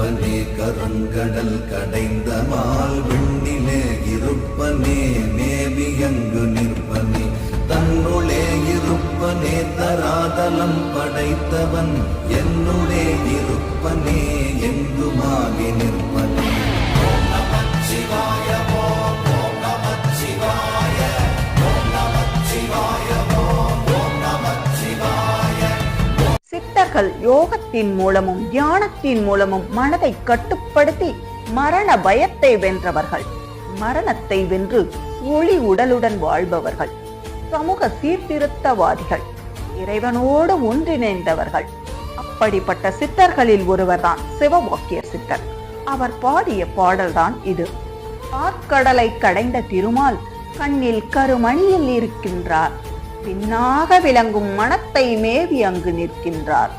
இருப்பனே கருங்கடல் கடைந்த மால் விண்ணிலே இருப்பனே மேவியங்கு நிற்பனே தன்னுளே இருப்பனே தராதலம் படைத்தவன் என்னுளே இருப்பனே எங்குமாகி நிற்பனே. ஓம் நமச்சிவாய ஓம் ஓம் நமச்சிவாய ஓம் நமச்சிவாய ஓம் ஓம் நமச்சிவாய. சித்தர்கள் யோகத்தின் மூலமும் தியானத்தின் மூலமும் மனதை கட்டுப்படுத்தி மரண பயத்தை வென்றவர்கள். மரணத்தை வென்று ஒளி உடலுடன் வாழ்பவர்கள். சமூக சீர்திருத்தவாதிகள். இறைவனோடு ஒன்றிணைந்தவர்கள். அப்படிப்பட்ட சித்தர்களில் ஒருவர்தான் சிவவாக்கியர் சித்தர். அவர் பாடிய பாடல்தான் இது. ஆற்கடலை கடைந்த திருமால் கண்ணில் கருமணியில் இருக்கின்றார். பின்னாக விளங்கும் மனத்தை மேவி அங்கு நிற்கின்றார்.